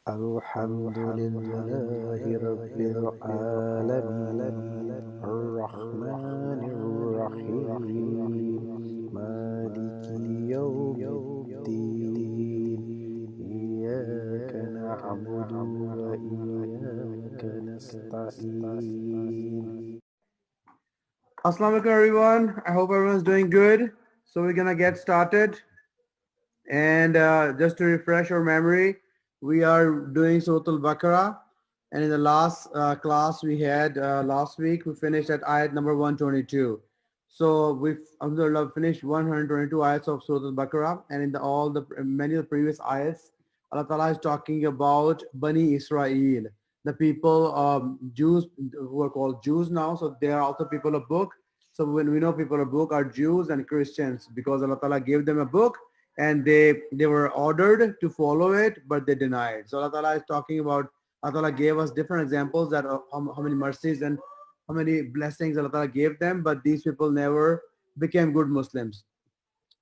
الحمد لله رب العالمين الرحمن الرحيم مالك يوم الدين إياك نعبد وإياك نستعين. Assalamu alaikum everyone. I hope everyone's doing good. So we're gonna get started. And just to refresh our memory, we are doing Surah Al-Baqarah. And in the last class we had last week, we finished at ayat number 122. So we've alhamdulillah finished 122 ayats of Surah Al-Baqarah. And in many of the previous ayats, Allah Ta'ala is talking about Bani Israel, the people, Jews who are called Jews now. So they are also people of book. So when we know people of book are Jews and Christians, because Allah Ta'ala gave them a book and they were ordered to follow it, but they denied. So Allah Ta'ala is talking about, Allah Ta'ala gave us different examples that how many mercies and how many blessings Allah Ta'ala gave them, but these people never became good Muslims.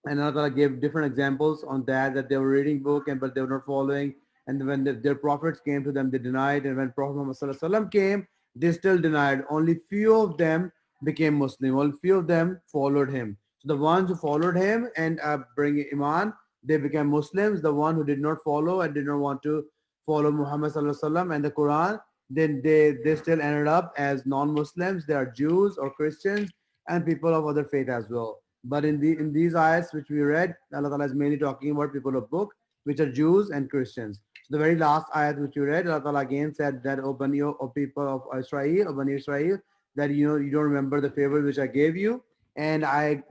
And Allah Ta'ala gave different examples on that they were reading book but they were not following. And when their prophets came to them, they denied. And when Prophet Muhammad Sallallahu Alaihi Wasallam came, they still denied. Only few of them became Muslim. Only few of them followed him. So the ones who followed him and bring Iman, they became Muslims. The one who did not follow and did not want to follow Muhammad Sallallahu Alaihi Wasallam and the Quran, then they still ended up as non-Muslims. They are Jews or Christians and people of other faith as well. But in these ayats which we read, Allah Ta'ala is mainly talking about people of book, which are Jews and Christians. So the very last ayat which we read, Allah Ta'ala again said that, O Bani, O people of Israel, O Bani Israel, that you don't remember the favor which I gave you, and I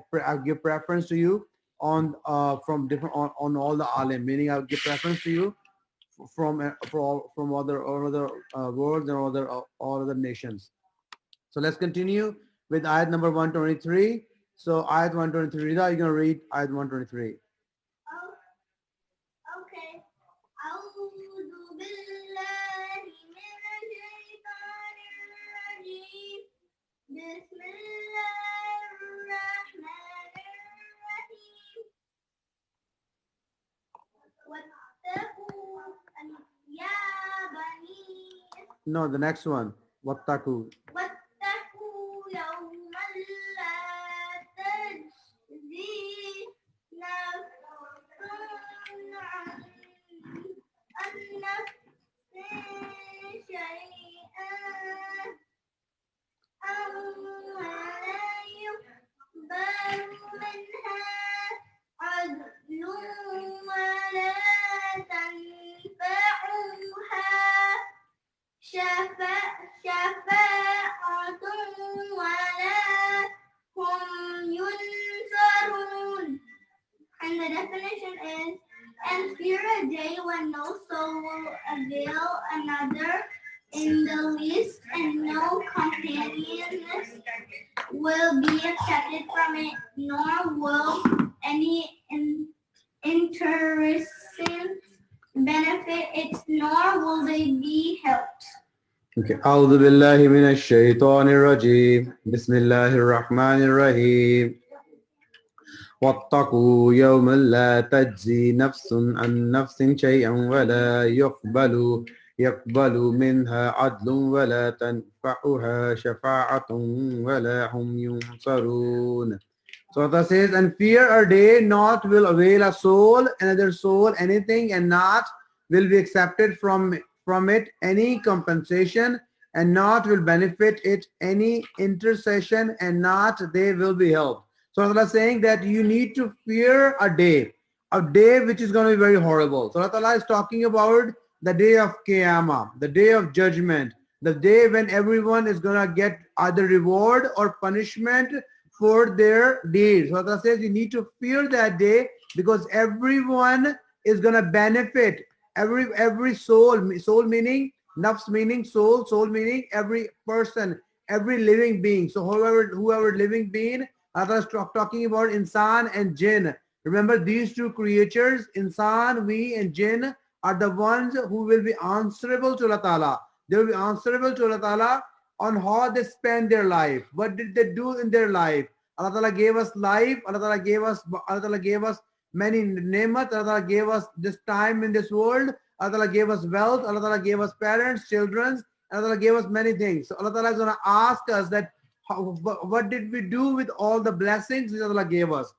give preference to you on from different on all the alim, meaning I'll give preference to you from other worlds and all other nations. So let's continue with ayat number 123. So ayat 123, Rida, you're going to read ayat 123. Okay. أعوذ بالله من الشيطان الرجيم. بسم الله الرحمن الرحيم. واتقوا يا بني. No, the next one. Wattaku. واتقوا يوما لا تجزي نفس عن نفس شيئا ولا يقبل منها عدل ولا تنفعها شفاعة ولا هم ينصرون. And the definition is, and fear a day when no soul will avail another in the least, and no companionship will be accepted from it, nor will any intercession benefit it, nor will they be helped. Okay. أعوذ بالله من الشيطان الرجيم. بسم الله الرحمن الرحيم. واتقوا يوما لا تجزي نفس عن نفس شيئا ولا يقبل منها عدل ولا تنفعها شفاعة ولا هم ينصرون. So Allah says, and fear a day not will avail a soul, another soul, anything, and not will be accepted from it any compensation, and not will benefit it any intercession, and not they will be helped. So Allah is saying that you need to fear a day which is going to be very horrible. So Allah is talking about the day of Qiyamah, the day of judgment, the day when everyone is going to get either reward or punishment for their deeds. So Allah says you need to fear that day because everyone is going to benefit. Every soul meaning nafs meaning soul meaning every person, every living being. So whoever living being, Allah is talking about insan and jinn. Remember these two creatures, insan, we and jinn, are the ones who will be answerable to Allah Ta'ala. They will be answerable to Allah Ta'ala on how they spend their life. What did they do in their life? Allah Ta'ala gave us life. Allah Ta'ala gave us many ni'mat. Allah Ta'ala gave us this time in this world. Allah Ta'ala gave us wealth, Allah Ta'ala gave us parents, children, Allah Ta'ala gave us many things. So Allah Ta'ala is going to ask us that what did we do with all the blessings which Allah gave us?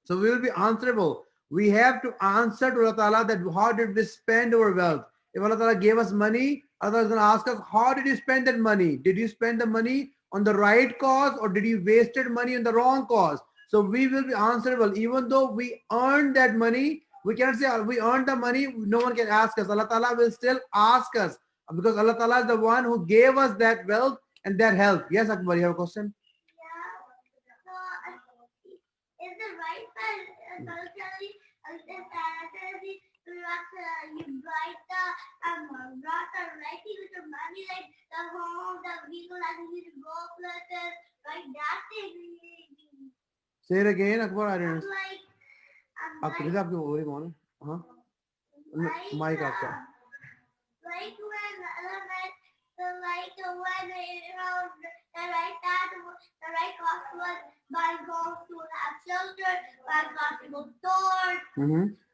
So we will be answerable. We have to answer to Allah Ta'ala that how did we spend our wealth? If Allah Ta'ala gave us money, Allah Ta'ala is going to ask us, how did you spend that money? Did you spend the money on the right cause or did you wasted money on the wrong cause? So we will be answerable. Even though we earned that money, we cannot say we earned the money, no one can ask us. Allah Ta'ala will still ask us because Allah Ta'ala is the one who gave us that wealth and that health. Yes, Akbar, you have a question? Is the right side culturally you buy brought the right thing with your money, like the home, the vehicle that you need to go places, like that thing. Say it again, Akbar. I didn't. Like Mic आपके वो ही कौन है? हाँ. Mic आपका. Like when the right cost was buying clothes to have shelter, buying possible stores,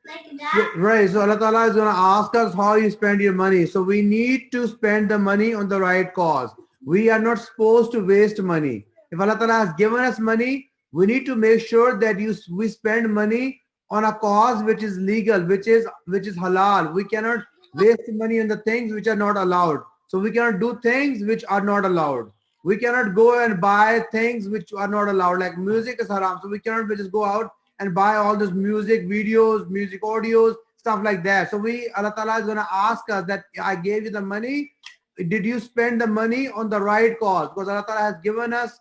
like that. Right. So Allah Ta'ala is going to ask us how you spend your money. So we need to spend the money on the right cause. We are not supposed to waste money. If Allah Ta'ala has given us money, we need to make sure that we spend money on a cause which is legal, which is halal. We cannot waste money on the things which are not allowed. So we cannot do things which are not allowed. We cannot go and buy things which are not allowed. Like music is haram. So we cannot just go out and buy all those music videos, music audios, stuff like that. So Allah Ta'ala is going to ask us that I gave you the money. Did you spend the money on the right cause? Because Allah Ta'ala has given us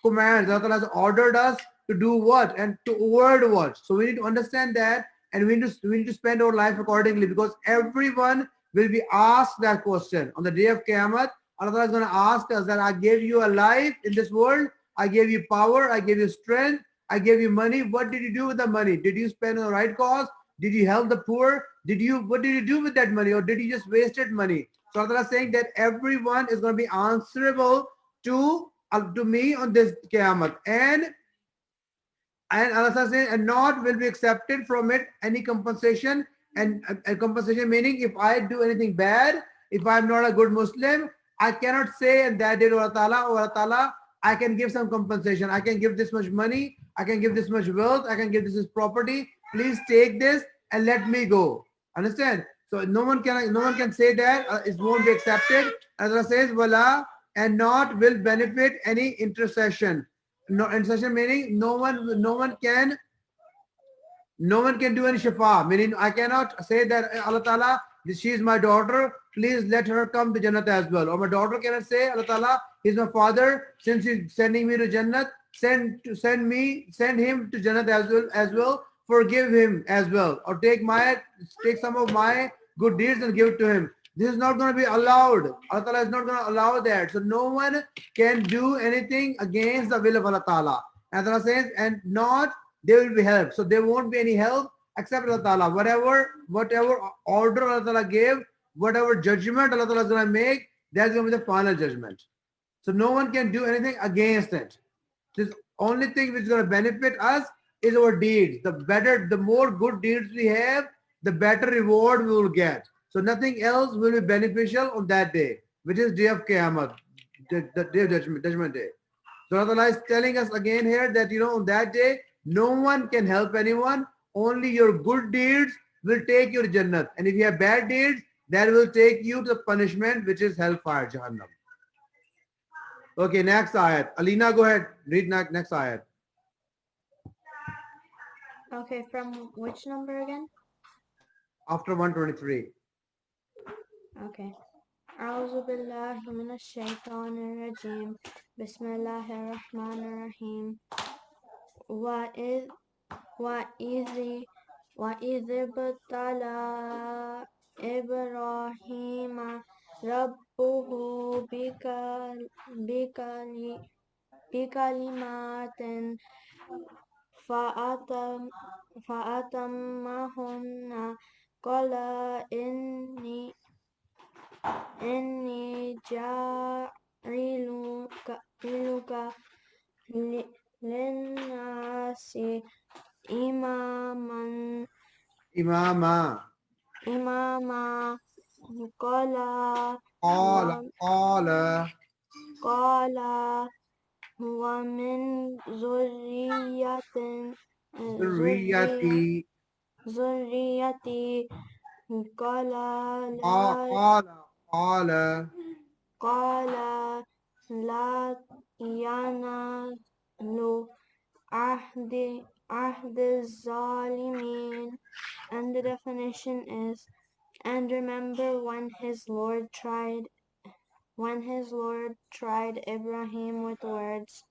commands. Allah Ta'ala has ordered us to do what and to avoid what. So we need to understand that and we need to spend our life accordingly because everyone will be asked that question. On the day of Qiyamah, Allah Ta'ala is going to ask us that I gave you a life in this world. I gave you power. I gave you strength. I gave you money. What did you do with the money? Did you spend on the right cause? Did you help the poor? What did you do with that money? Or did you just wasted money? So Allah is saying that everyone is going to be answerable to me on this Qiyamah. And Allah is saying, and not will be accepted from it any compensation. And compensation meaning if I do anything bad, if I'm not a good Muslim, I cannot say and that day Allah Ta'ala, I can give some compensation. I can give this much money. I can give this much wealth. I can give this property. Please take this and let me go. Understand? So no one can say that it won't be accepted. Allah says, "Wala," and not will benefit any intercession. No intercession meaning no one can do any shafa. Meaning I cannot say that Allah Ta'ala, she is my daughter. Please let her come to Jannat as well. Or my daughter cannot say, Allah Ta'ala, he's my father. Since he's sending me to Jannat, send him to Jannat as well. Forgive him as well. Or take some of my good deeds and give it to him. This is not going to be allowed. Allah Ta'ala is not going to allow that. So no one can do anything against the will of Allah Ta'ala. And Allah says, and not there will be help. So there won't be any help except Allah Ta'ala. Whatever order Allah Ta'ala gave, whatever judgment Allah Ta'ala is going to make, that's going to be the final judgment. So no one can do anything against it. The only thing which is going to benefit us is our deeds. The more good deeds we have, the better reward we will get. So nothing else will be beneficial on that day, which is day of Qiyamah, the day of judgment day. So Allah is telling us again here that on that day, no one can help anyone. Only your good deeds will take you to Jannat. And if you have bad deeds, that will take you to the punishment, which is hellfire, Jahannam. Okay, next ayat. Alina, go ahead. Read next ayat. Okay, from which number again? After 123. Okay. أعوذ بالله من الشيطان الرجيم بسم الله الرحمن الرحيم وإذ ابتلى إبراهيم ربه بكلمات فأتمهن قال إني جاعلك للناس إماما إماما قال قال قال ومن ذرية ذريتي ذريتي قال لا قال قال لا ينال عهد الظالمين. And the definition is, and remember when his Lord tried Ibrahim with words,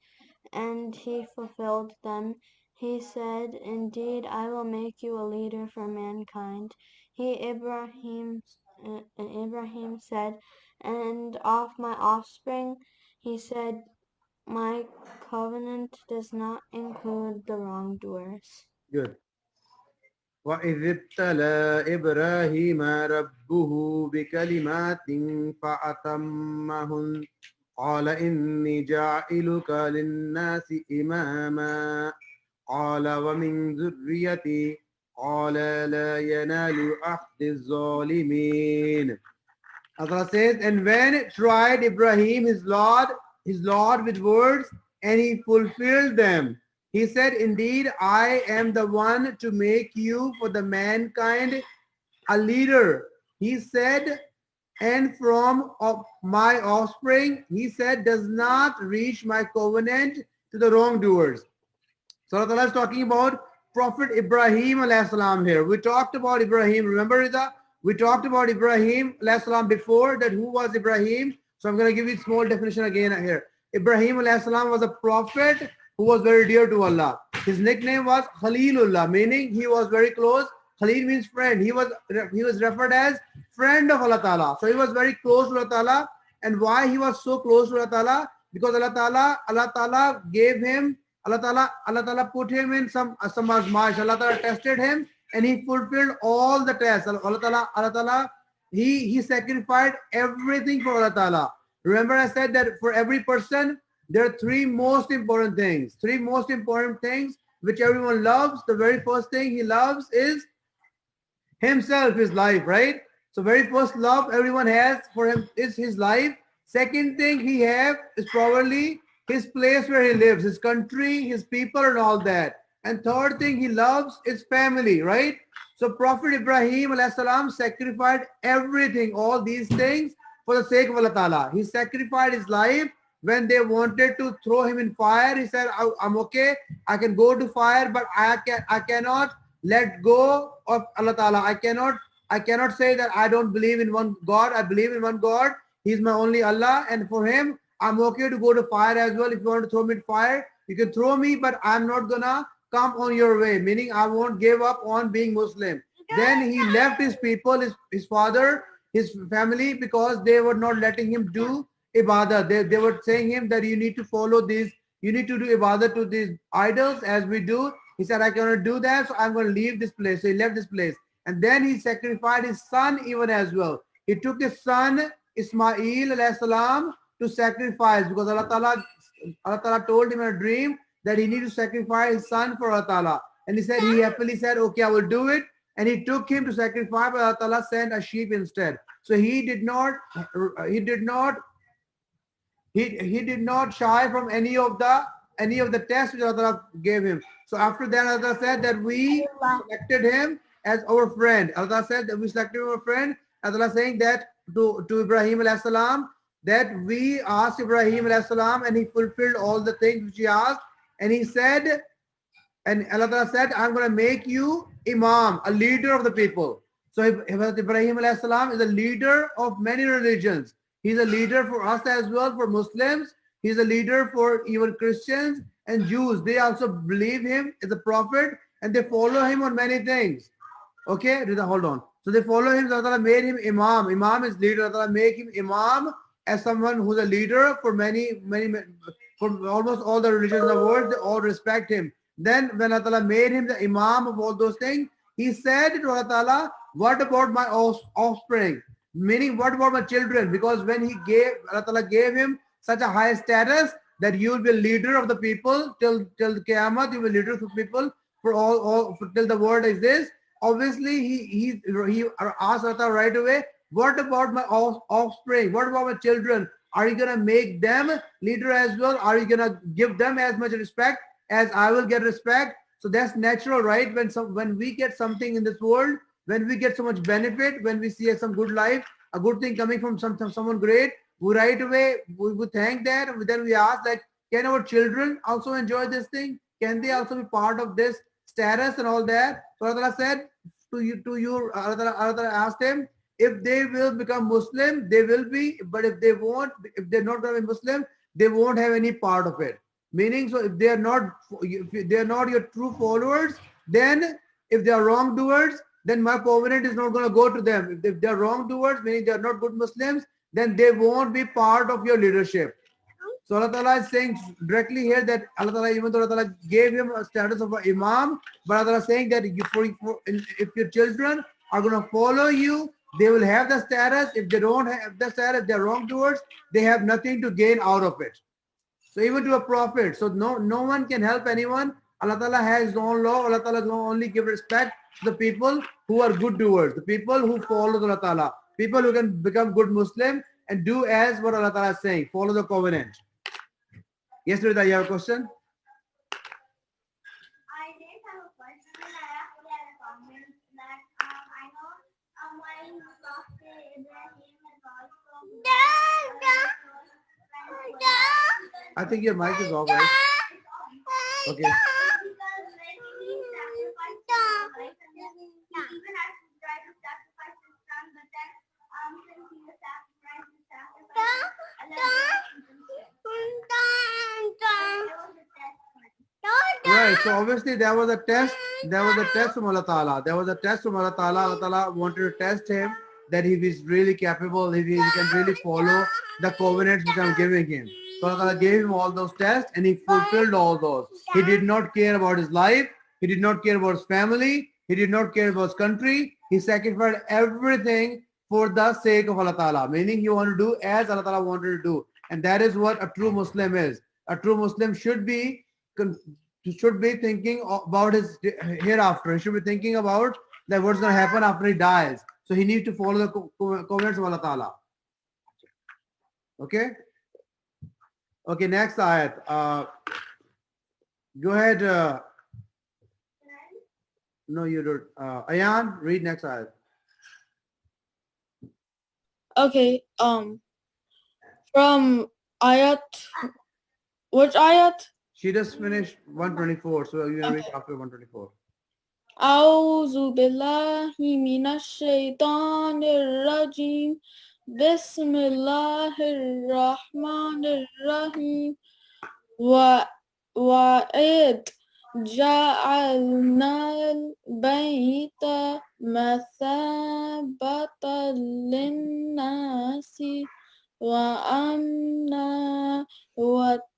and he fulfilled them. He said, indeed, I will make you a leader for mankind. Ibrahim said, and of my offspring. He said, my covenant does not include the wrongdoers. Good. وَإِذِ ابْتَلَى إِبْرَاهِيمَ رَبُّهُ بِكَلِمَاتٍ فَأَتَمَّهُنَّ قَالَ إِنِّي جَاعِلُكَ لِلنَّاسِ إِمَامًا قَالَ وَمِنْ ذُرِّيَّتِي قَالَ لَا يَنَالُ عَهْدِ الظَّالِمِينَ. Allah says, and when it tried Ibrahim his Lord with words, and he fulfilled them, he said, indeed, I am the one to make you for the mankind a leader. He said, and from my offspring, he said, does not reach my covenant to the wrongdoers. So Allah is talking about Prophet Ibrahim alayhi salam here. We talked about Ibrahim. Remember, Rida? We talked about Ibrahim alayhi salam before, that who was Ibrahim. So I'm going to give you a small definition again here. Ibrahim alayhi salam was a prophet who was very dear to Allah. His nickname was Khalilullah, meaning he was very close. Khalil means friend. He was referred as friend of Allah Ta'ala. So he was very close to Allah Ta'ala. And why he was so close to Allah Ta'ala? Because Allah Ta'ala gave him, Allah Ta'ala put him in some azma'ish. Allah Ta'ala tested him and he fulfilled all the tests. Allah Ta'ala, he sacrificed everything for Allah Ta'ala. Remember I said that for every person, there are three most important things. Three most important things which everyone loves. The very first thing he loves is himself, his life, right? So very first love everyone has for him is his life. Second thing he have is probably his place where he lives, his country, his people and all that. And third thing he loves is family, right? So Prophet Ibrahim alayhi salam sacrificed everything, all these things for the sake of Allah Ta'ala. He sacrificed his life. When they wanted to throw him in fire, he said, I'm okay, I can go to fire, but I cannot let go of Allah Ta'ala. I cannot say that I don't believe in one God. I believe in one God. He's my only Allah, and for him, I'm okay to go to fire as well. If you want to throw me in fire, you can throw me, but I'm not gonna come on your way, meaning I won't give up on being Muslim. Then he left his people, his father, his family, because they were not letting him do ibadah. They were saying him that you need to follow these, you need to do ibadah to these idols as we do. He said, I cannot do that, so I'm going to leave this place. So he left this place. And then he sacrificed his son even as well. He took his son, Ismail alayhi salam, to sacrifice, because Allah Ta'ala told him in a dream that he needed to sacrifice his son for Allah Ta'ala. And he said, he happily said, okay, I will do it. And he took him to sacrifice, but Allah Ta'ala sent a sheep instead. So he did not shy from any of the tests which Allah gave him. So after that, Allah said that we selected him as our friend. Allah said that we selected our friend. Allah saying that to Ibrahim alayhi salam, that we asked Ibrahim alayhi salam and he fulfilled all the things which he asked. And he said, and Allah said, I'm going to make you Imam, a leader of the people. So Ibrahim alayhi salam is a leader of many religions. He's a leader for us as well, for Muslims. He's a leader for even Christians and Jews. They also believe him as a prophet and they follow him on many things. Okay, hold on. So they follow him. Allah made him Imam. Imam is leader. Allah make him Imam as someone who's a leader for many, for almost all the religions in the world. They all respect him. Then when Allah made him the Imam of all those things, he said to Allah, what about my offspring? Meaning, what about my children? Because when Allah gave him such a high status that you will be a leader of the people till Qiyamah, you will be a leader of the people for till the world exists. obviously he asked Allah right away, what about my offspring? What about my children? Are you gonna make them leader as well? Are you gonna give them as much respect as I will get respect? So that's natural, right? When we get something in this world, when we get so much benefit, when we see some good life, a good thing coming from someone great, we right away we thank that. Then we ask like, can our children also enjoy this thing? Can they also be part of this status and all that? So Allah said Allah asked them, if they will become Muslim, they will be, but if they won't, if they're not going to be Muslim, they won't have any part of it. Meaning, so if they are not your true followers, then if they are wrongdoers, then my covenant is not going to go to them. If they are wrongdoers, meaning they are not good Muslims, then they won't be part of your leadership. So Allah Ta'ala is saying directly here that Allah Ta'ala, even though Allah Ta'ala gave him a status of an imam, but Allah Ta'ala is saying that if your children are going to follow you, they will have the status. If they don't have the status, they're wrongdoers, they have nothing to gain out of it. So even to a prophet, so no one can help anyone. Allah Ta'ala has his own law. Allah Ta'ala will only give respect to the people who are good doers, the people who follow Allah Ta'ala, people who can become good Muslim and do as what Allah Ta'ala is saying, follow the covenant. Yes, Rita, you have a question? I did have a question and I actually had a comment that I know when Prophet Ibrahim is also I think your mic is off, right? Okay. because like he sacrificed his life and then he even had to try to sacrifice his son, but then since he was sacrificed his sacrifice, Right. So obviously there was a test. There was a test from Allah Ta'ala. There was a test from Allah Ta'ala. Allah Ta'ala wanted to test him that he is really capable, if he can really follow the covenants which I'm giving him. So Allah Ta'ala gave him all those tests and he fulfilled all those. He did not care about his life. He did not care about his family. He did not care about his country. He sacrificed everything for the sake of Allah Ta'ala. Meaning he wanted to do as Allah Ta'ala wanted to do. And that is what a true Muslim is. A true Muslim should be thinking about his hereafter. He should be thinking about that what's going to happen after he dies. So he needs to follow the covenants of Allah Ta'ala. Okay? Okay, next ayat. Go ahead. No, you don't. Ayan, read next ayat. Okay, from ayat, which ayat? She just finished 124, so you're going to read after 124. أعوذ بالله من الشيطان الرجيم بسم الله الرحمن الرحيم وإذ جعلنا البيت مثابة للناس وأمنا واتخذوا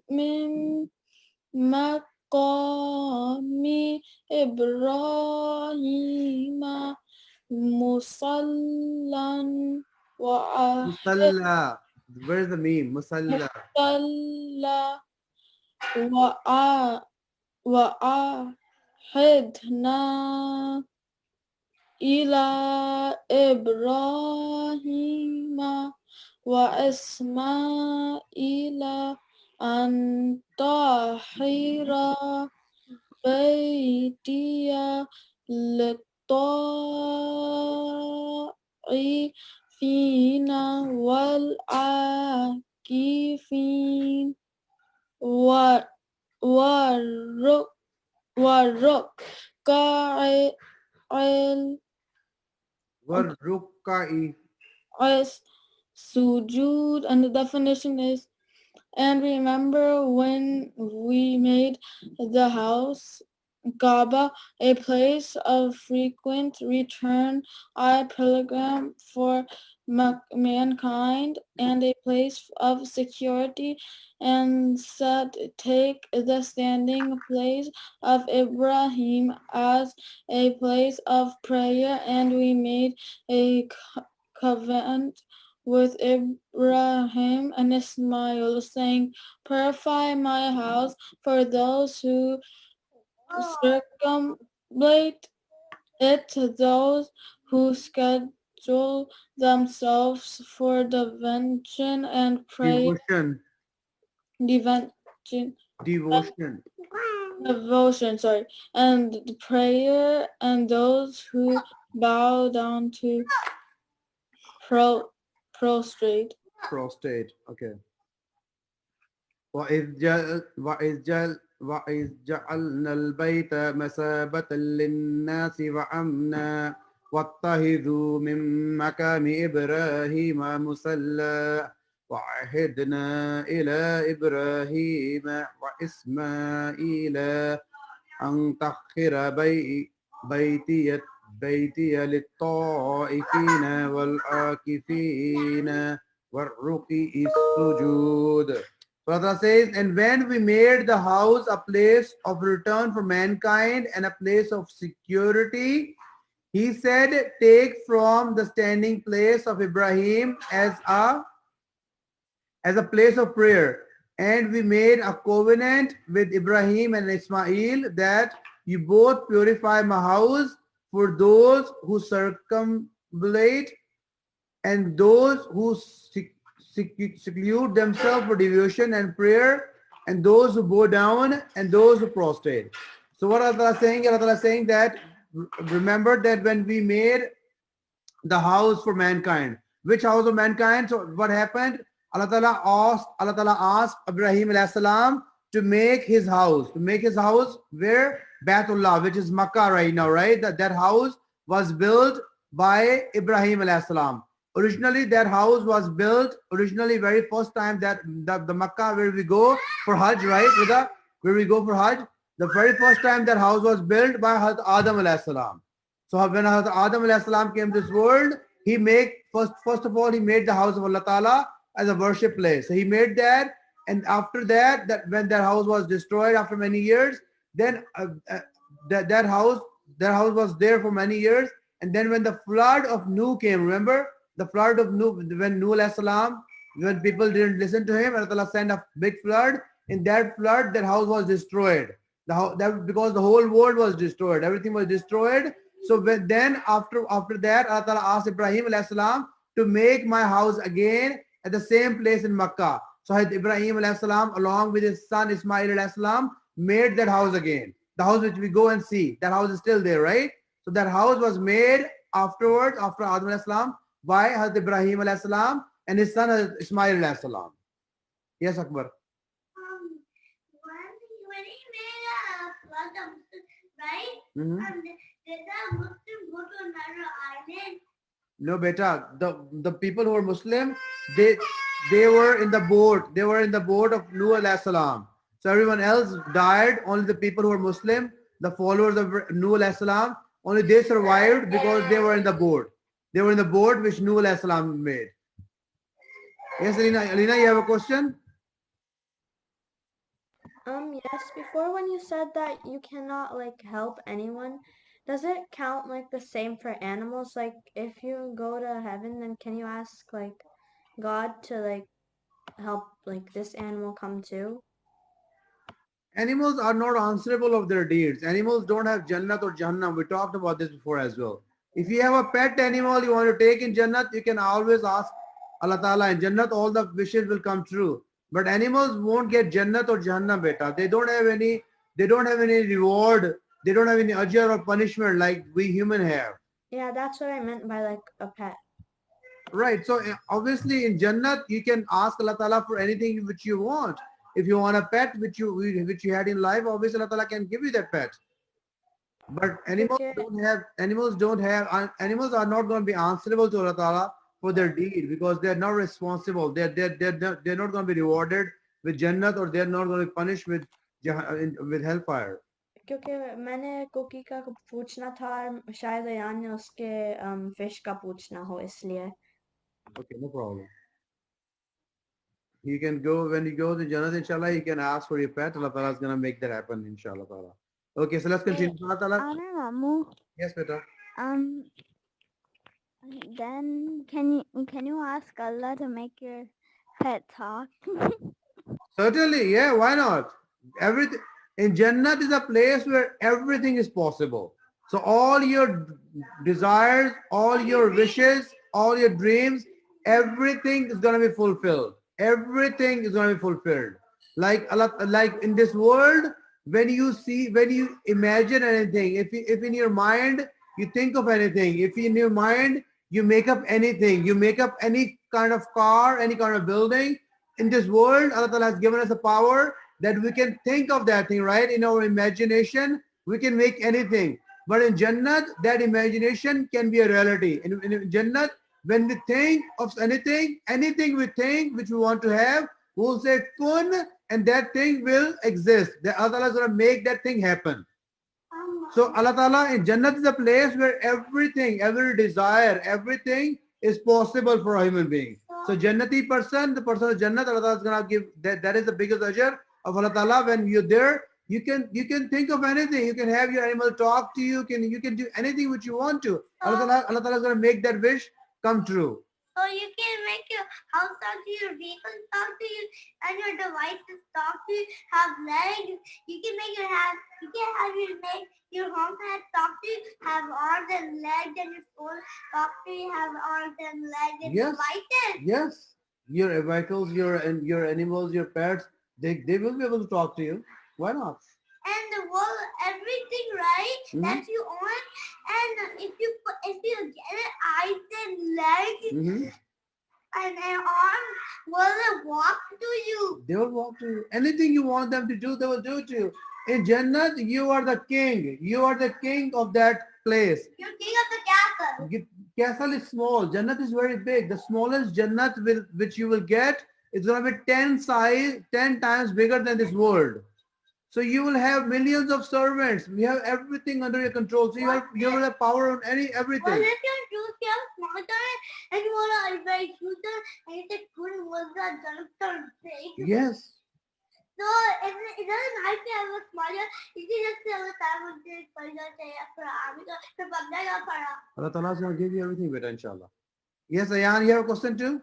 من مقام إبراهيم مصلى Musalla. Where's the meme? Musalla. وعهدنا إلى إبراهيم وإسماعيل أن طهر بيتي للطائفين والعاكفين Warrukai. Sujud, and the definition is, and remember when we made the house Kaaba a place of frequent return, a pilgrim for mankind, and a place of security, and said, take the standing place of Ibrahim as a place of prayer, and we made a covenant with Ibrahim and Ismail, saying, purify my house for those who circumambulate it, those who schedule themselves for devotion and prayer, devotion, Devotion. devotion, sorry, and prayer, and those who bow down to prostrate. Prostate. Okay. وإذ جعلنا البيت مثابة للناس وأمنا واتخذوا من مقام إبراهيم مصلى وعهدنا إلى إبراهيم وإسماعيل أن طهر بيتي للطائفين والعاكفين والركع السجود. Brother says, and when we made the house a place of return for mankind and a place of security, he said, take from the standing place of Ibrahim as a place of prayer. And we made a covenant with Ibrahim and Ismail that you both purify my house for those who circumambulate and those who seclude themselves for devotion and prayer, and those who bow down and those who prostrate. So what Allah is saying? Allah is saying that remember that when we made the house for mankind, which house of mankind? So what happened? Allah Ta'ala asked Ibrahim alayhi salam to make his house. To make his house where? Baitullah, which is Makkah right now, right? That house was built by Ibrahim alayhi salam. Originally, that house was built, very first time that the Makkah where we go for Hajj, right? Where we go for Hajj, the very first time that house was built by Hazrat Adam alayhi salam. So when Hazrat Adam alayhi salam came to this world, he made, first of all, he made the house of Allah Ta'ala as a worship place. So he made that, and after that, when that house was destroyed after many years, then that house was there for many years, and then when the flood of Nuh came, remember? The flood of Nuh, when Nuh alayhi salam, when people didn't listen to him, Allah sent a big flood. In that flood, that house was destroyed. Because the whole world was destroyed, everything was destroyed. So then after that, Allah asked Ibrahim alayhi salam to make my house again at the same place in Makkah. So Ibrahim alayhi salam, along with his son Ismail alayhi salam, made that house again. The house which we go and see, that house is still there, right? So that house was made afterwards, after Adam alayhi salam, by Hazrat Ibrahim alayhi salam and his son Ismail alayhi salam. Yes, Akbar. When he made a flood of right? Did the Muslim go to another island? No, beta. The people who were Muslim, they were in the boat. They were in the boat of Nuh alayhi salam. So everyone else died. Only the people who were Muslim, the followers of Nuh alayhi salam, only they survived because they were in the boat. They were in the boat which Nuh alayhi salam made. Yes, Alina, you have a question? Yes, before when you said that you cannot like help anyone, does it count like the same for animals? Like if you go to heaven, then can you ask like God to like help like this animal come too? Animals are not answerable of their deeds. Animals don't have Jannat or Jahannam. We talked about this before as well. If you have a pet animal you want to take in Jannat, you can always ask Allah Ta'ala. In Jannat, all the wishes will come true. But animals won't get Jannat or Jahannam, beta. They don't have any reward. They don't have any ajr or punishment like we human have. Yeah, that's what I meant by like a pet. Right. So obviously in Jannat, you can ask Allah Ta'ala for anything which you want. If you want a pet which you had in life, obviously Allah Ta'ala can give you that pet. But animals are not going to be answerable to Allah Ta'ala for their deed because they're not responsible. They're not going to be rewarded with Jannat, or they're not going to be punished with hellfire. क्योंकि मैंने cookie का पूछना था, शायद यान ने उसके fish का पूछना हो इसलिए. Okay, no problem. You can go, when you go to Jannat, inshallah, you can ask for your pet. Allah Ta'ala is going to make that happen, inshallah Ta'ala. Okay, so let's continue. Amir Mamu. Yes, beta. Then can you ask Allah to make your pet talk? Certainly, yeah, why not? Everything. In Jannat is a place where everything is possible. So all your desires, all your wishes, all your dreams, everything is going to be fulfilled. Everything is going to be fulfilled. Like Allah, like in this world, when you imagine anything, if in your mind you think of anything, if in your mind you make up anything, you make up any kind of car, any kind of building, in this world, Allah Ta'ala has given us a power that we can think of that thing, right? In our imagination, we can make anything. But in Jannat, that imagination can be a reality. In Jannat, when we think of anything we think which we want to have, we'll say kun, and that thing will exist. The Allah Ta'ala is going to make that thing happen. So Allah Ta'ala in Jannat is a place where everything, every desire, everything is possible for a human being. So Jannati person, the person of Jannat, Allah Ta'ala is going to give that is the biggest ajr of Allah Ta'ala. When you're there, you can think of anything. You can have your animal talk to you. You can do anything which you want to. Allah Ta'ala is going to make that wish come true. So you can make your house talk to you, your vehicle talk to you, and your devices talk to you, have legs. You can make make your home pad talk to you, have arms and legs, and your soul talk to you, have arms and legs and devices. Yes. Your vehicles, your animals, your pets, they will be able to talk to you. Why not? And the world, everything, right? That you own, and if you get it, eyes and legs and an arm, will they walk to you? They will walk to you. Anything you want them to do, they will do it to you. In Jannat, you are the king. You are the king of that place. You're king of the castle. Castle is small. Jannat is very big. The smallest Jannat which you will get is going to be 10 times bigger than this world. So you will have millions of servants. We have everything under your control. So you will have power on everything. Well, if you choose your small time and you want to very choose and you say good was that big. Yes. So it doesn't nice to have a smaller. You can just tell the time when you Allah Ta'ala is going to give you everything better, inshallah. Yes, Ayan, you have a question too?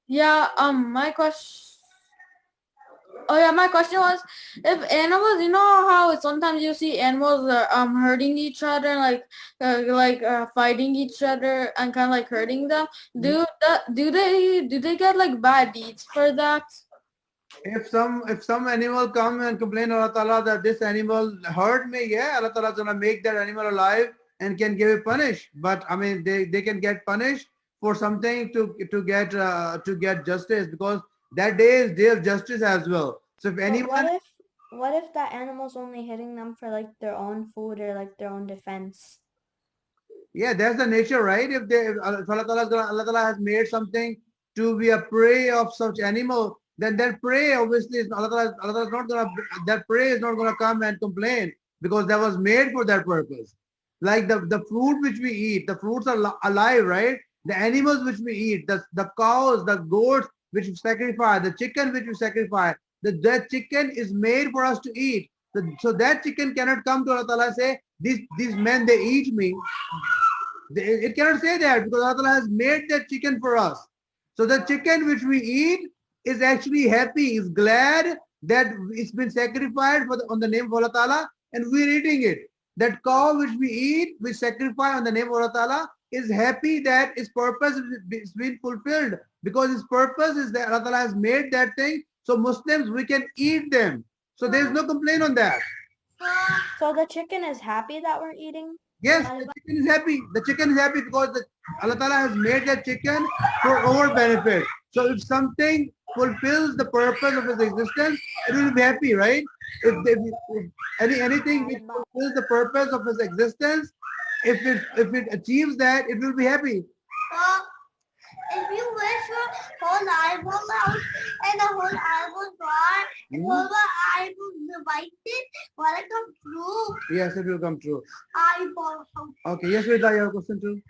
Yeah, my question. Oh yeah, my question was, if animals, you know how sometimes you see animals hurting each other, like fighting each other and kind of like hurting them. Do they get like bad deeds for that? If some animal come and complain to Allah Ta'ala that this animal hurt me, yeah, Allah Ta'ala is gonna make that animal alive and can give it punish. But I mean, they can get punished for something to get justice, because that day is day of justice as well. So if anyone, what if that animal's only hitting them for like their own food or like their own defense? yeah, that's the nature, right? If Allah Ta'ala has made something to be a prey of such animal, then that prey obviously is Allah Ta'ala is not gonna, that prey is not gonna come and complain, because that was made for that purpose. Like the fruit which we eat, the fruits are alive, right? The animals which we eat, the cows, the goats which we sacrifice, the chicken which we sacrifice, that chicken is made for us to eat. So that chicken cannot come to Allah Ta'ala and say, these men, they eat me. It cannot say that, because Allah Ta'ala has made that chicken for us. So the chicken which we eat is actually happy, is glad that it's been sacrificed on the name of Allah Ta'ala, and we're eating it. That cow which we eat, we sacrifice on the name of Allah Ta'ala, is happy that its purpose is being fulfilled, because its purpose is that Allah Ta'ala has made that thing. So Muslims, we can eat them. So there's no complaint on that. So the chicken is happy that we're eating? Yes, the chicken is happy. The chicken is happy because Allah Ta'ala has made that chicken for our benefit. So if something fulfills the purpose of its existence, it will be happy, right? If anything which fulfills the purpose of its existence, if it achieves that, it will be happy. If you wish for whole eyeball out and the whole eyeball bar, and whole eyeball divided, will it come true? Yes, it will come true. Eyeball house. Okay, yes, Rita, you have a question too?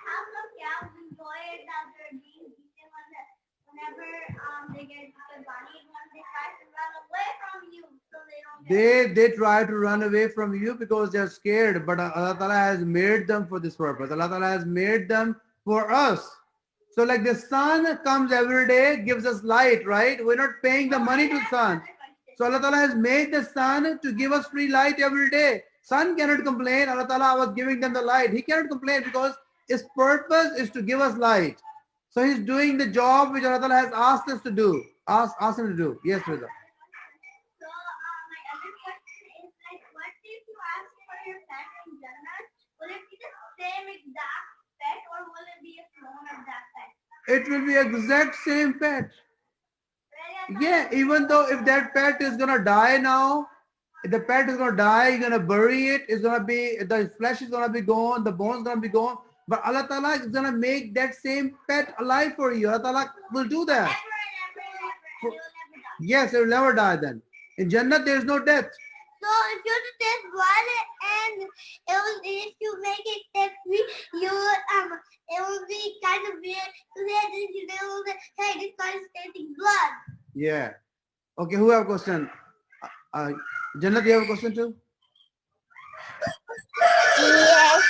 How come cows enjoy it that they're being beaten whenever they get the bunny when they try to run away from you, so they don't get They try to run away from you because they're scared, but Allah Ta'ala has made them for this purpose. Allah Ta'ala has made them for us. So like the sun comes every day, gives us light, right? We're not paying the money to the sun. So Allah Ta'ala has made the sun to give us free light every day. Sun cannot complain. Allah Ta'ala was giving them the light. He cannot complain because his purpose is to give us light. So he's doing the job which Allah Ta'ala has asked us to do. Ask him to do. Yes, brother. So my other question is like, what if you ask for your pet in Jannah? Will it be the same exact pet, or will it be a clone of that pet? It will be exact same pet. Yeah, even though if that pet is gonna die now, if the pet is gonna die, you're gonna bury it, it's gonna be, the flesh is gonna be gone, the bones gonna be gone. But Allah Ta'ala is gonna make that same pet alive for you. Allah Ta'ala will do that. Ever and ever and ever, and it will never die. Yes, it will never die then. In Jannah there is no death. So if you taste blood and if you make it taste sweet, it will be kind of weird to say that you know that, hey, this guy is tasting blood. Yeah. Okay, who have a question? Jannat, you have a question too? Yes.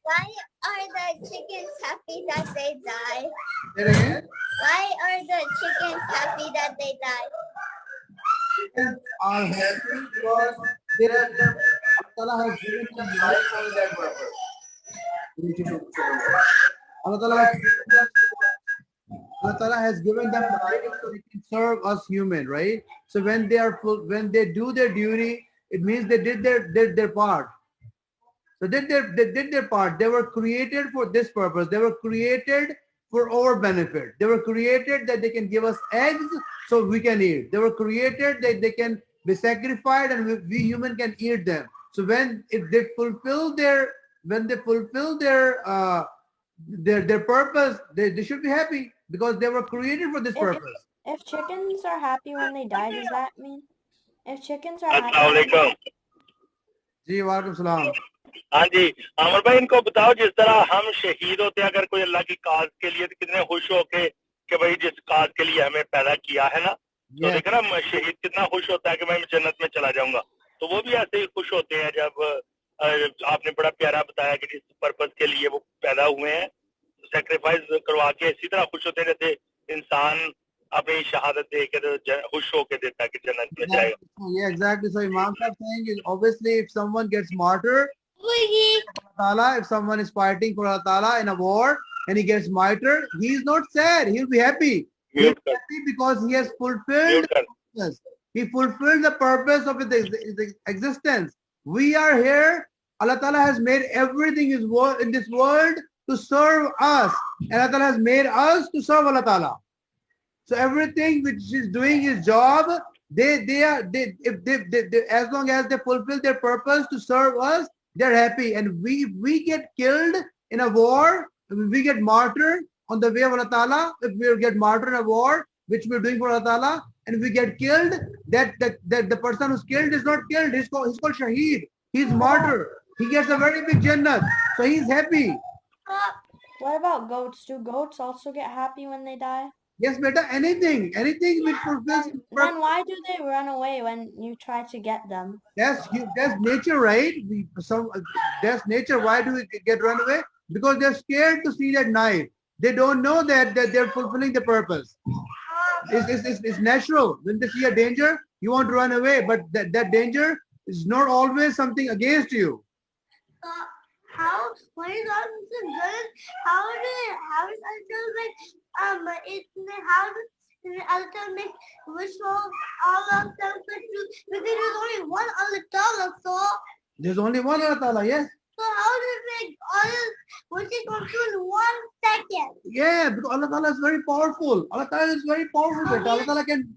Why are the chickens happy that they die? Say it again. Why are the chickens happy that they die? Chickens are happy because they are, Allah has given them life for that purpose. Allah Ta'ala has given them life so they can serve us human, right? So when they are full, when they do their duty, it means they did their part. So they did their part. They were created for this purpose. They were created for our benefit. They were created that they can give us eggs so we can eat. They were created that they can be sacrificed and we human can eat them. So if they fulfill their purpose, they should be happy because they were created for this purpose. If chickens are happy when they die, does that mean? If chickens are अस्सलाम happy. वालेकुम। जी वालेकुम सलाम। हाँ जी, आमिर भाई इनको बताओ जिस तरह हम शहीद होते हैं अगर कोई अल्लाह की काज के लिए, तो कितने खुश होके कि भाई जिस काज के लिए हमें पैदा किया है ना, तो देखो ना शहीद कितना खुश होता है कि मैं जन्नत में चला जाऊंगा। तो वो भी ऐसे ही खुश होते हैं जब आपने बड़ा प्यारा बताया कि जिस पर्पस के लिए वो पैदा हुए हैं, सेक्रीफाइस करवा के इसी तरह खुश होते हैं जैसे इंसान अपनी शहादत दे के खुश होके देता है कि जन्नत में जाएगा। Yeah, exactly. So Imam Sahib saying is obviously if someone gets martyred, if someone is fighting for Allah Ta'ala in a war and he gets martyred, he is not sad. He will be happy. He is happy because he has fulfilled the purpose. He fulfilled the purpose of his existence. We are here. Allah Ta'ala has made everything in this world to serve us. And Allah Ta'ala has made us to serve Allah Ta'ala. So everything which is doing his job, as long as they fulfill their purpose to serve us, they're happy. And we get killed in a war, we get martyred on the way of Allah Ta'ala. If we get martyred in a war, which we're doing for Allah Ta'ala, and we get killed, that the person who's killed is not killed. He's called Shaheed. He's martyred. He gets a very big Jannat. So he's happy. What about goats? Do goats also get happy when they die? Yes, beta, anything which fulfills. Then why do they run away when you try to get them? That's nature, right? That's nature. Why do we get run away? Because they're scared to see that knife. They don't know that they're fulfilling the purpose. It's natural. When they see a danger, you want to run away, but that danger is not always something against you. When it's all so good, how is Allah make rituals all of them true? Because there's only one Allah Ta'ala, so There's only one Allah Ta'ala, yes. so how does it make all wishes come true in 1 second? Yeah, because Allah Ta'ala is very powerful. Allah Ta'ala is very powerful. But Allah Ta'ala can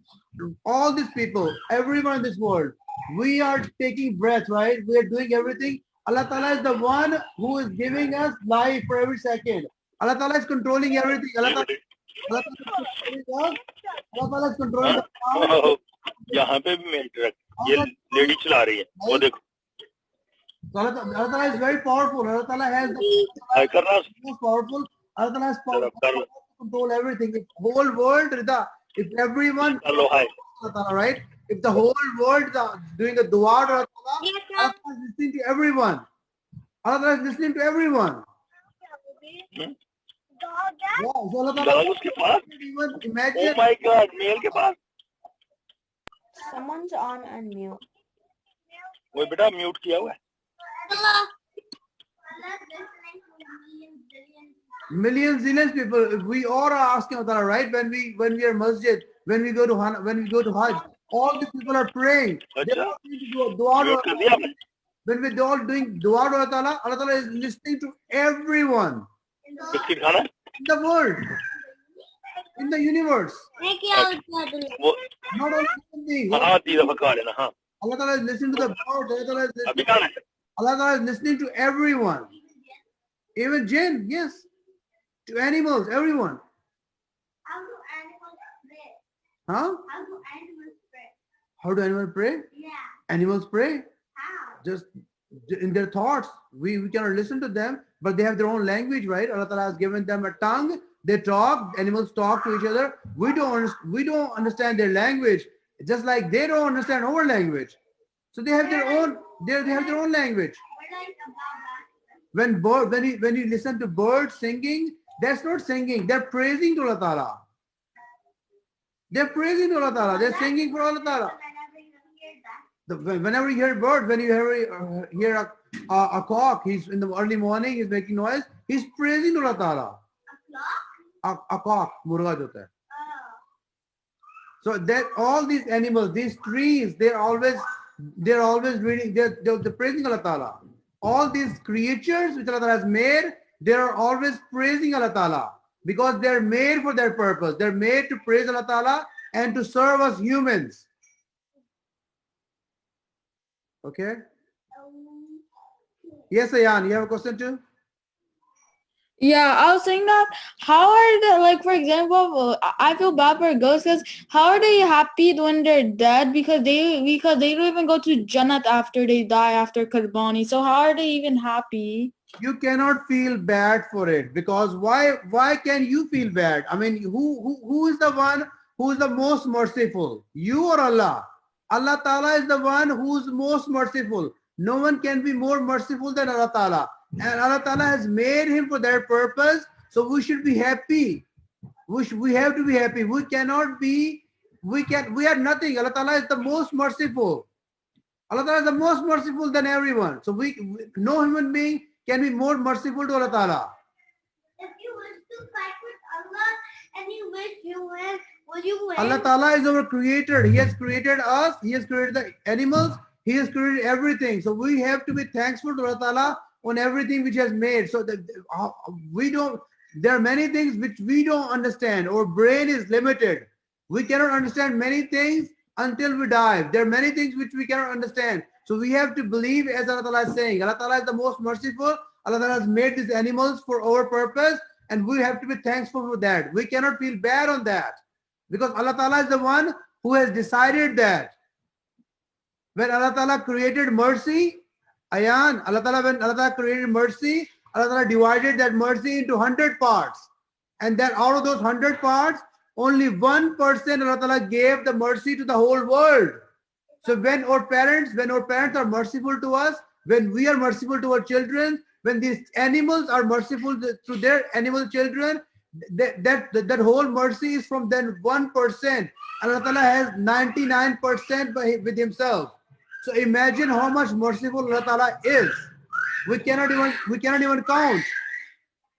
all these people, everyone in this world. We are taking breath, right? We are doing everything. Allah Ta'ala is the one who is giving us life for every second. Allah Ta'ala is controlling everything. Allah Ta'ala is controlling the power. यहाँ पे भी main truck ये lady चला रही है वो देखो। Allah Ta'ala is very powerful. Allah Ta'ala has the most powerful. Allah Ta'ala has power to control everything. If whole world, if everyone, Allah Ta'ala, right? If the whole world is doing a dua to Allah Ta'ala, Allah Ta'ala is listening to everyone. Allah Ta'ala is listening to everyone. Yeah, so Allah Ta'ala, dog उसके पास even oh imagine. my god मेल के पास Someone's on unmute. वो बेटा mute किया हुआ है Millions, zillions people. We all are asking Allah Ta'ala, right? When we are masjid, when we go to Hajj, all the people are praying. They're all doing dua to mute कर दिया आपने when we're all doing dua to Allah Ta'ala is listening to everyone biscuit खाना in the world, in the universe. वो Not only in the हाँ 3 दफा खा लेना हाँ Allah Ta'ala is listening to the birds. अभी खाना है Allah Ta'ala is listening to everyone. Even jinn, yes. To animals, everyone. How do animals pray? Huh? How do animals pray? How do animals pray? Yeah. Animals pray How? just in their thoughts. We cannot listen to them, but they have their own language, right? Allah Ta'ala has given them a tongue. They talk. Animals talk to each other. We don't understand their language, just like they don't understand our language. So they have their own. They have their own language. What like about that? When you listen to birds singing, that's not singing. They're praising to Allah Ta'ala. They're praising to Allah Ta'ala. They're singing for Allah Ta'ala. Whenever you hear birds, when you hear a cock, he's in the early morning, he's making noise. He's praising to Allah Ta'ala. A clock? A cock, murga jota hai. Oh. So that all these animals, these trees, they're always reading. They're praising Allah Ta'ala. All these creatures which Allah Ta'ala has made, they are always praising Allah Ta'ala because they're made for their purpose. They're made to praise Allah Ta'ala and to serve us humans. Okay? Yes, Ayan, you have a question too? Yeah, I was saying that how are the, like, for example, I feel bad for ghosts because how are they happy when they're dead because they don't even go to Jannat after they die after Qurbani. So how are they even happy? You cannot feel bad for it because why can you feel bad? I mean, who is the one who is the most merciful? You or Allah? Allah Ta'ala is the one who is most merciful. No one can be more merciful than Allah Ta'ala. And Allah Ta'ala has made him for their purpose. So we should be happy. We have to be happy. We are nothing. Allah Ta'ala is the most merciful. Allah Ta'ala is the most merciful than everyone. So no human being can be more merciful to Allah Ta'ala. If you wish to fight with Allah and you wish you win, will you win? Allah Ta'ala is our creator. He has created us. He has created the animals. He has created everything. So we have to be thankful to Allah Ta'ala on everything which has made. So that there are many things which we don't understand. Our brain is limited. We cannot understand many things until we die. There are many things which we cannot understand. So we have to believe as Allah Ta'ala is saying. Allah Ta'ala is the most merciful. Allah Ta'ala has made these animals for our purpose and we have to be thankful for that. We cannot feel bad on that because Allah Ta'ala is the one who has decided that. When Allah Ta'ala created mercy, when Allah Ta'ala created mercy, Allah Ta'ala divided that mercy into 100 parts. And then out of those 100 parts, only 1% Allah Ta'ala gave the mercy to the whole world. So when our parents are merciful to us, when we are merciful to our children, when these animals are merciful to their animal children, that whole mercy is from then 1%. Allah Ta'ala has 99% with himself. So imagine how much merciful Allah Ta'ala is. We cannot even count.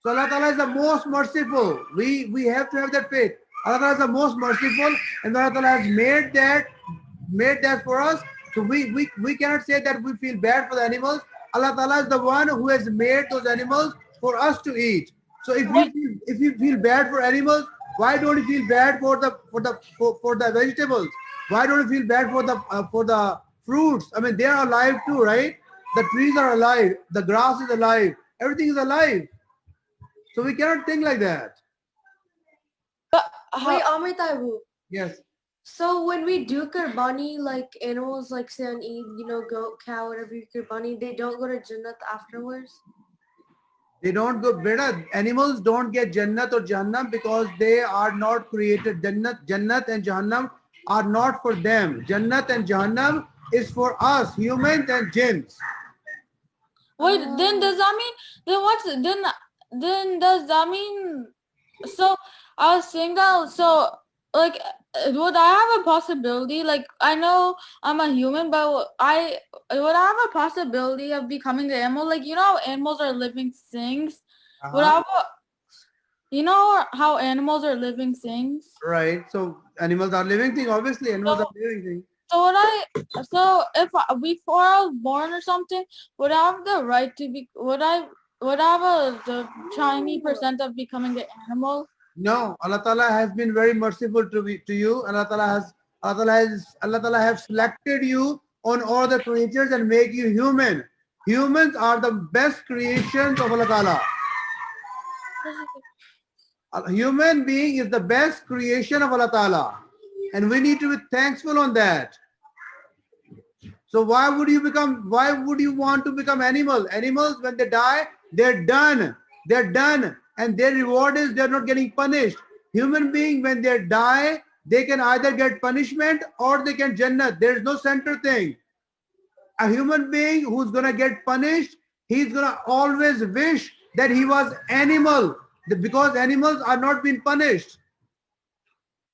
So Allah Ta'ala is the most merciful. We have to have that faith. Allah Ta'ala is the most merciful, and Allah Ta'ala has made that for us. So we cannot say that we feel bad for the animals. Allah Ta'ala is the one who has made those animals for us to eat. So if you feel bad for animals, why don't you feel bad for the vegetables? Why don't you feel bad for the fruits? I mean, they are alive too, right? The trees are alive. The grass is alive. Everything is alive. So we cannot think like that. Wait, Amir Taibu. Yes. So when we do Qurbani, like animals like say on Eid, goat, cow, whatever you Qurbani, they don't go to Jannat afterwards? They don't go better. Animals don't get Jannat or Jahannam because they are not created. Jannat and Jahannam are not for them. Jannat and Jahannam is for us, humans and jinns. Wait, then does that mean then does that mean, so I was saying that, so like would I have a possibility, like I know I'm a human, but would I have a possibility of becoming an animal? Like, you know how animals are living things? Would I have you know how animals are living things? Right. So animals are living things. Obviously, animals are living things. So if before I was born or something, would I have the right to be? Would I have the tiny percent of becoming an animal? No, Allah Ta'ala has been very merciful to you. Allah Ta'ala has selected you on all the creatures and make you human. Humans are the best creations of Allah Ta'ala. A human being is the best creation of Allah Ta'ala. And we need to be thankful on that. So why would you want to become animal? Animals, when they die, they're done. They're done. And their reward is they're not getting punished. Human being, when they die, they can either get punishment or they can Jannat. There's no center thing. A human being who's going to get punished, he's going to always wish that he was animal, because animals are not being punished.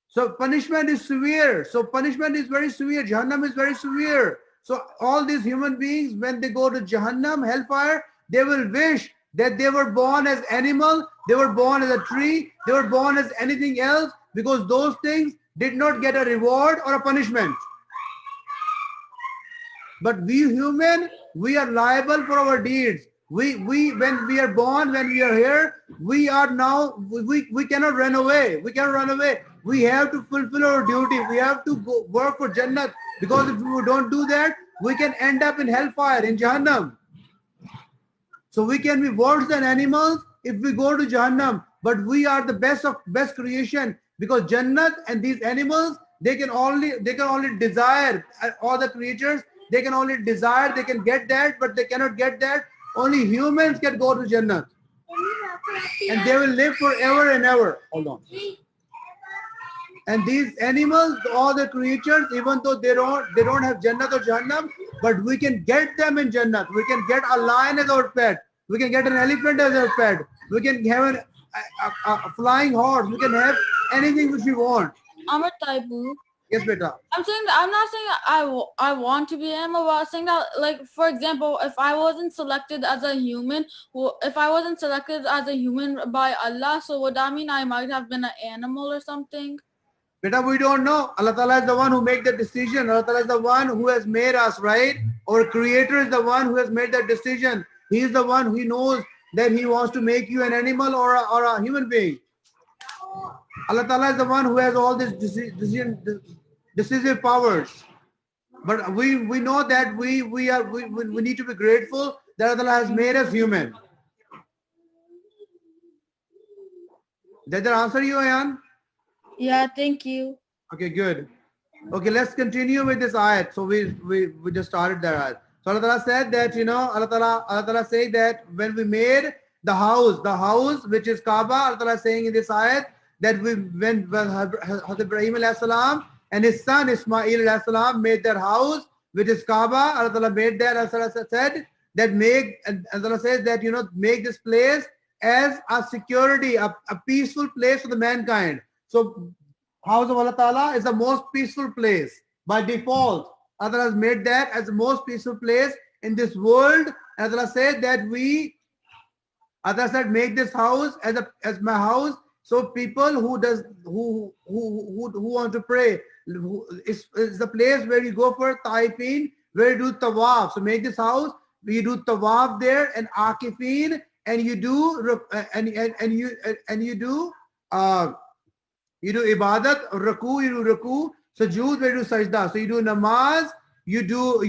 So punishment is severe. So punishment is very severe. Jahannam is very severe. So all these human beings, when they go to Jahannam, hellfire, they will wish that they were born as animal, they were born as a tree, they were born as anything else, because those things did not get a reward or a punishment. But we human, we are liable for our deeds. We when we are born, when we are here, we are now, we cannot run away. We cannot run away. We have to fulfill our duty. We have to go work for Jannat, because if we don't do that, we can end up in hellfire, in Jahannam. So we can be worse than animals if we go to Jahannam, but we are the best creation, because Jannat and these animals, they can only desire, all the creatures, they can only desire, they can get that, but they cannot get that. Only humans can go to Jannat, and they will live forever and ever. Hold on. And these animals, all the creatures, even though they don't have Jannat or Jahannam, but we can get them in Jannat. We can get a lion as our pet. We can get an elephant as our pet. We can have a flying horse. We can have anything which we want. Amr Taibu. Yes, beta. I'm not saying that I want to be an animal, but I was saying that, like, for example, if I wasn't selected as a human, by Allah, so would that mean I might have been an animal or something? Beta, we don't know. Allah Ta'ala is the one who makes the decision. Allah Ta'ala is the one who has made us, right? Our creator is the one who has made that decision. He is the one who knows that he wants to make you an animal or a human being. Allah Ta'ala is the one who has all these decisive powers. But we know that we need to be grateful that Allah Ta'ala has made us human. Did that answer you, Ayan? Yeah, thank you. Okay, good. Okay, let's continue with this ayat. So we just started that ayat. So Allah Ta'ala said that, Allah Ta'ala said that when we made the house which is Kaaba, Allah Ta'ala is saying in this ayat that when Hazrat Ibrahim alayhi salam and his son Ismail alayhi salam made their house which is Kaaba, Allah Ta'ala made that. Allah Ta'ala said that Allah Ta'ala says that, make this place as a security, a peaceful place for the mankind. So house of Allah Ta'ala is the most peaceful place by default. Allah has made that as the most peaceful place in this world. Allah said that Allah said, make this house as my house. So people who want to pray, it's the place where you go for taifin, where you do tawaf. So make this house, you do tawaf there and akifin, and you do you do ibadat, ruku, you do ruku, sujood, where you do sajda. So you do namaz, you do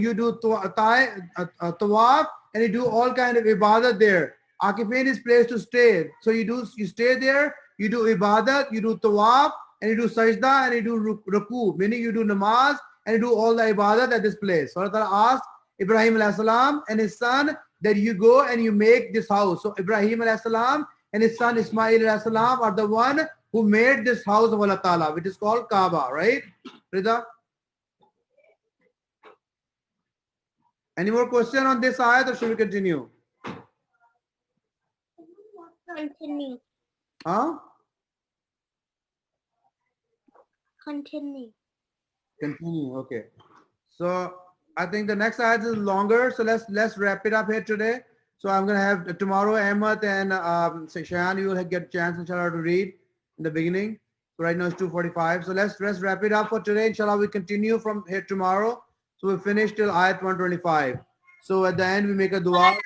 tawaf, and you do all kind of ibadat there. Akifin is place to stay. So you stay there, you do ibadat, you do tawaf, and you do sajda, and you do ruku, meaning you do namaz, and you do all the ibadat at this place. So Allah Ta'ala asked Ibrahim alayhi salam and his son that you go and you make this house. So Ibrahim alayhi salam and his son Ismail alayhi salam are the one who made this house of Allah Ta'ala, which is called Kaaba, right? Rida? Any more question on this ayat, or should we continue? Continue. Huh? Continue. Continue. Okay. So I think the next ayat is longer. So let's wrap it up here today. So I'm gonna have tomorrow Ahmed and Shayan, you will get a chance inshallah to read in the beginning. So right now it's 2:45. So let's wrap it up for today. Inshallah we continue from here tomorrow. So we finish till ayat 125. So at the end we make a dua.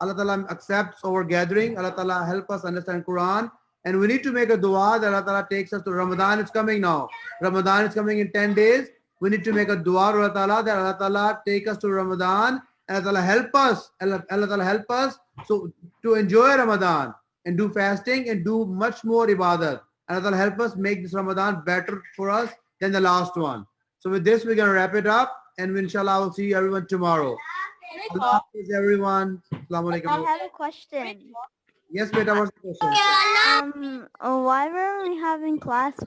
Allah Ta'ala accepts our gathering. Allah Ta'ala help us understand Quran. And we need to make a dua that Allah Ta'ala takes us to Ramadan. It's coming now. Ramadan is coming in 10 days. We need to make a dua to Allah Ta'ala that Allah Ta'ala take us to Ramadan. And Allah Ta'ala help us. Allah Ta'ala help us so to enjoy Ramadan and do fasting and do much more ibadat. Allah Ta'ala help us make this Ramadan better for us than the last one. So with this, we're going to wrap it up. And inshallah, I will see everyone tomorrow. Allah Hafiz, everyone. Assalamu alaikum. I have a question. Yes, beta, what's the question? Why were we having class